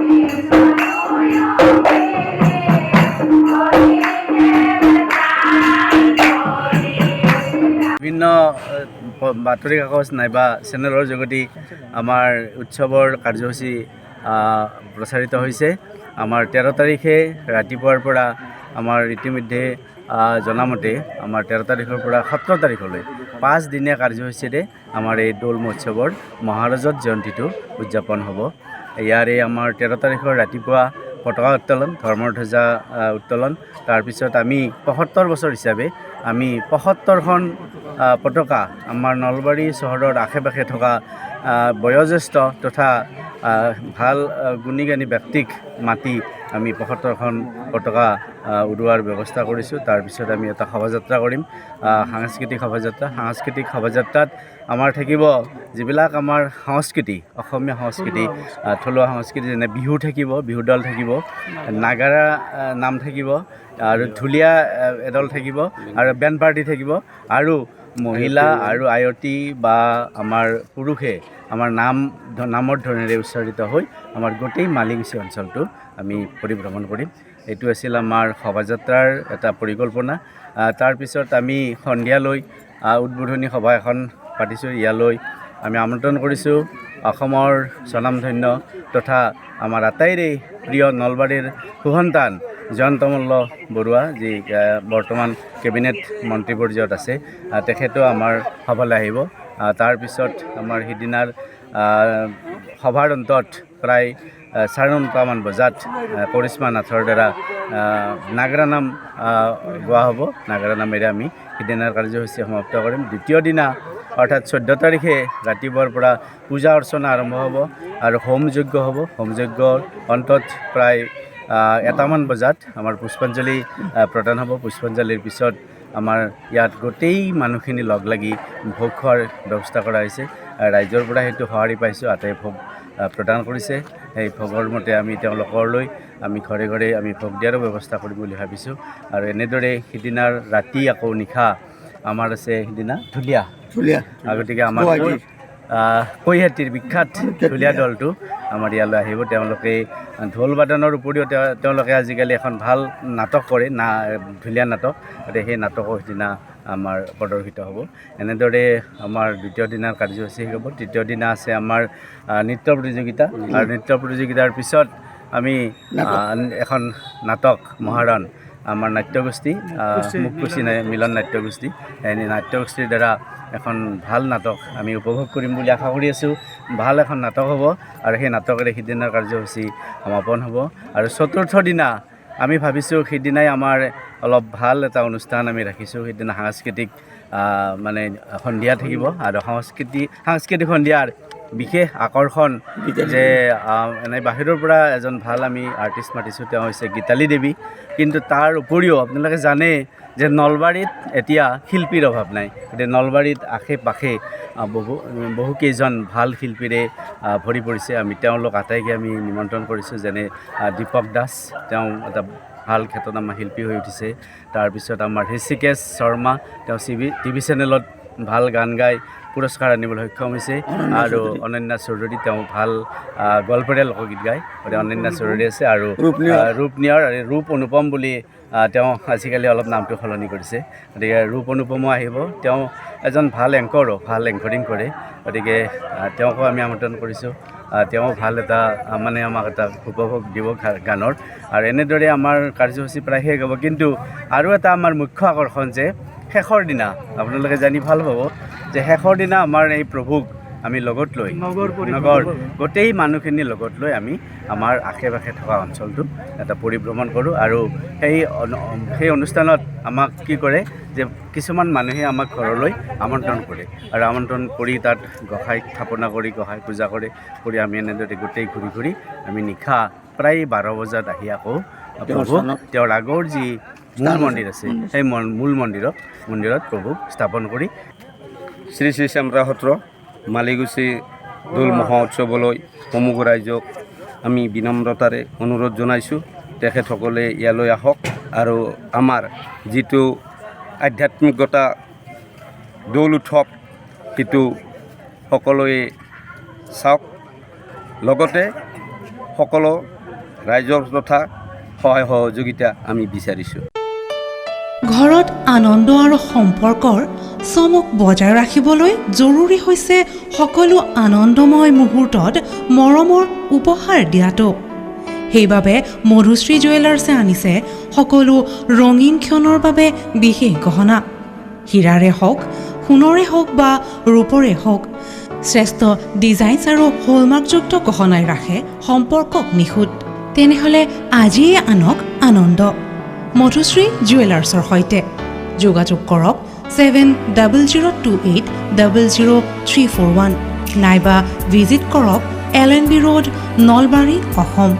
বিভিন্ন বাতৰি কাকত নাইবা চেনেলৰ যোগেদি আমাৰ উৎসৱৰ কাৰ্যসূচী প্ৰচাৰিত হৈছে। আমাৰ 13 তাৰিখে ৰাতিপুৱাৰ পৰা আমাৰ ইতিমধ্যে জনামতে আমাৰ 13 তাৰিখৰ পৰা 17 তাৰিখলৈ 5 দিনীয়া কাৰ্যসূচীৰে আমাৰ এই দৌল মহোৎসৱৰ মহাৰজত জয়ন্তীটো উদযাপন হ'ব। ইয়াৰে আমাৰ 13 তাৰিখৰ ৰাতিপুৱা পতাকা উত্তোলন, ধৰ্মৰ ধ্বজা উত্তোলন, তাৰপিছত আমি 75 বছৰ হিচাপে আমি 75খন পতাকা আমাৰ নলবাৰী চহৰৰ আশে পাশে থকা বয়োজ্যেষ্ঠ তথা ভাল গুণী জ্ঞানী ব্যক্তিক মাতি আমি 75খন পতাকা উৰুৱাৰ ব্যৱস্থা কৰিছোঁ। তাৰপিছত আমি এটা শোভাযাত্ৰা কৰিম, সাংস্কৃতিক শোভাযাত্ৰা। সাংস্কৃতিক শোভাযাত্ৰাত আমাৰ থাকিব যিবিলাক আমাৰ সংস্কৃতি, অসমীয়া সংস্কৃতি, থলুৱা সংস্কৃতি, যেনে বিহু থাকিব, বিহু দল থাকিব, নাগাৰা নাম থাকিব, আৰু ঢুলীয়া এদল থাকিব, আৰু বেণ্ড পাৰ্টি থাকিব, আৰু মহিলা আৰু আয়তী বা আমাৰ পুৰুষে আমাৰ নামৰ ধৰণেৰে উচ্চাৰিত হৈ আমাৰ গোটেই মালিগাঁও অঞ্চলটো আমি পৰিভ্ৰমণ কৰিম। এইটো আছিল আমাৰ শোভাযাত্ৰাৰ এটা পৰিকল্পনা। তাৰপিছত আমি সন্ধিয়ালৈ উদ্বোধনী সভা এখন পাতিছোঁ। ইয়ালৈ আমি আমন্ত্ৰণ কৰিছোঁ অসমৰ স্বনামধন্য তথা আমাৰ আটাইৰে প্ৰিয় নলবাৰীৰ সুসন্তান জয়ন্ত মল্ল বৰুৱা, যি বৰ্তমান কেবিনেট মন্ত্ৰী পৰ্যায়ত আছে। তেখেতো আমাৰ সভালৈ আহিব। তাৰপিছত আমাৰ সিদিনাৰ সভাৰ অন্তত প্ৰায় 9:30মান বজাত কৰিশ্মা নাথৰ দ্বাৰা নাগাৰা নাম গোৱা হ'ব। নাগাৰা নামেৰে আমি সিদিনাৰ কাৰ্যসূচী সমাপ্ত কৰিম। দ্বিতীয় দিনা অৰ্থাৎ 14 তাৰিখে ৰাতিপুৱাৰ পৰা পূজা অৰ্চনা আৰম্ভ হ'ব আৰু হোম যজ্ঞ হ'ব। হোম যজ্ঞৰ অন্তত প্ৰায় 1টামান বজাত আমাৰ পুষ্পাঞ্জলি প্ৰদান হ'ব। পুষ্পাঞ্জলিৰ পিছত আমাৰ ইয়াত গোটেই মানুহখিনি লগ লাগি ভোগ খোৱাৰ ব্যৱস্থা কৰা হৈছে। ৰাইজৰ পৰা সেইটো সঁহাৰি পাইছোঁ, আটাই ভোগ প্ৰদান কৰিছে। সেই ভোগৰ মতে আমি তেওঁলোকলৈ আমি ঘৰে ঘৰে আমি ভোগ দিয়াৰো ব্যৱস্থা কৰিম বুলি ভাবিছোঁ। আৰু এনেদৰে সিদিনাৰ ৰাতি আকৌ নিশা আমাৰ আছে সিদিনা ঢুলীয়া। গতিকে আমাৰ কৈহাটীৰ বিখ্যাত ঢুলীয়া দলটো আমাৰ ইয়ালৈ আহিব। তেওঁলোকে ঢোল বাদনৰ উপৰিও তেওঁলোকে আজিকালি এখন ভাল নাটক কৰে, ঢুলীয়া নাটক। গতিকে সেই নাটকো সিদিনা আমাৰ প্ৰদৰ্শিত হ'ব। এনেদৰে আমাৰ দ্বিতীয় দিনাৰ কাৰ্যসূচী হ'ব। তৃতীয় দিনা আছে আমাৰ নৃত্য প্ৰতিযোগিতা, আৰু নৃত্য প্ৰতিযোগিতাৰ পিছত আমি এখন নাটক মহাৰণ, আমাৰ নাট্যগোষ্ঠী মুকুচি মিলন নাট্যগোষ্ঠী, এই নাট্যগোষ্ঠীৰ দ্বাৰা এখন ভাল নাটক আমি উপভোগ কৰিম বুলি আশা কৰি আছোঁ। ভাল এখন নাটক হ'ব আৰু সেই নাটকেৰে সিদিনাৰ কাৰ্যসূচী সমাপন হ'ব। আৰু চতুৰ্থ দিনা আমি ভাবিছোঁ সিদিনাই আমাৰ অলপ ভাল এটা অনুষ্ঠান আমি ৰাখিছোঁ। সিদিনা সাংস্কৃতিক মানে সন্ধিয়া থাকিব, আৰু সাংস্কৃতিক সন্ধিয়াৰ বিশেষ আকৰ্ষণ যে এনে বাহিৰৰ পৰা এজন ভাল আমি আৰ্টিষ্ট মাতিছোঁ, তেওঁ হৈছে গীতালী দেৱী। কিন্তু তাৰ উপৰিও আপোনালোকে জানে যে নলবাৰীত এতিয়া শিল্পীৰ অভাৱ নাই। গতিকে নলবাৰীত আশে পাশে বহুকেইজন ভাল শিল্পীৰে ভৰি পৰিছে। আমি তেওঁলোক আটাইকে আমি নিমন্ত্ৰণ কৰিছোঁ, যেনে দীপক দাস, তেওঁ এটা ভাল খ্যাতনামা শিল্পী হৈ উঠিছে। তাৰপিছত আমাৰ হৃষিকেশ শৰ্মা, তেওঁ টিভি চেনেলত ভাল গান গাই পুৰস্কাৰ আনিবলৈ সক্ষম হৈছে। আৰু অনন্যা চৌধুৰী, তেওঁ ভাল গল্পৰীয়া লোকগীত গায়। গতিকে অনন্যা চৌধুৰী আছে, আৰু ৰূপ অনুপম বুলি তেওঁ আজিকালি অলপ নামটো সলনি কৰিছে। গতিকে ৰূপ অনুপমো আহিব। তেওঁ এজন ভাল এংকৰো, ভাল এংকৰিং কৰে। গতিকে তেওঁকো আমি আমন্ত্ৰণ কৰিছোঁ। তেওঁ ভাল এটা মানে আমাক এটা উপভোগ দিব গানৰ। আৰু এনেদৰে আমাৰ কাৰ্যসূচী প্ৰায় শেষ হ'ব। কিন্তু আৰু এটা আমাৰ মুখ্য আকৰ্ষণ যে শেষৰ দিনা আপোনালোকে জানি ভাল পাব যে শেষৰ দিনা আমাৰ এই প্ৰভুক আমি লগত লৈ নগৰ গোটেই মানুহখিনি লগত লৈ আমি আমাৰ আশে পাশে থকা অঞ্চলটো এটা পৰিভ্ৰমণ কৰোঁ। আৰু সেই অনুষ্ঠানত আমাক কি কৰে যে কিছুমান মানুহে আমাক ঘৰলৈ আমন্ত্ৰণ কৰে, আৰু আমন্ত্ৰণ কৰি তাত গোঁসাইক স্থাপনা কৰি গোঁসাই পূজা কৰি আমি এনেদৰে গোটেই ঘূৰি আমি নিশা প্ৰায় 12 বজাত আহি আকৌ প্ৰভুক তেওঁৰ আগৰ যি মূল মন্দিৰ আছে সেই মূল মন্দিৰত প্ৰভুক স্থাপন কৰি শ্ৰী শ্ৰী চেমৰা সত্ৰ মালিগাঁও দৌল মহোৎসৱলৈ সমগ্ৰ ৰাইজক আমি বিনম্ৰতাৰে অনুৰোধ জনাইছোঁ, তেখেতসকলে ইয়ালৈ আহক আৰু আমাৰ যিটো আধ্যাত্মিকতা দৌল উৎসৱ সেইটো সকলোৱে চাওক। লগতে সকলো ৰাইজৰ তথা সহায় সহযোগিতা আমি বিচাৰিছোঁ। ঘৰত আনন্দ আৰু সম্পৰ্কৰ চমক বজাই ৰাখিবলৈ জৰুৰী হৈছে সকলো আনন্দময় মুহূৰ্তত মৰমৰ উপহাৰ দিয়াটো। সেইবাবে মধুশ্ৰী জুৱেলাৰ্ছে আনিছে সকলো ৰঙীন ক্ষণৰ বাবে বিশেষ গহনা। হীৰাৰে হওক, সোণৰে হওক বা ৰূপৰে হওক, শ্ৰেষ্ঠ ডিজাইনছ আৰু হলমাৰ্কযুক্ত গহনাই ৰাখে সম্পৰ্কক নিখুঁত। তেনেহ'লে আজিয়ে আনক আনন্দ মধুশ্ৰী জুৱেলাৰ্ছৰ সৈতে। যোগাযোগ কৰক 7028000341 নাইবা ভিজিট কৰক LNB ৰোড, নলবাৰী, অসম।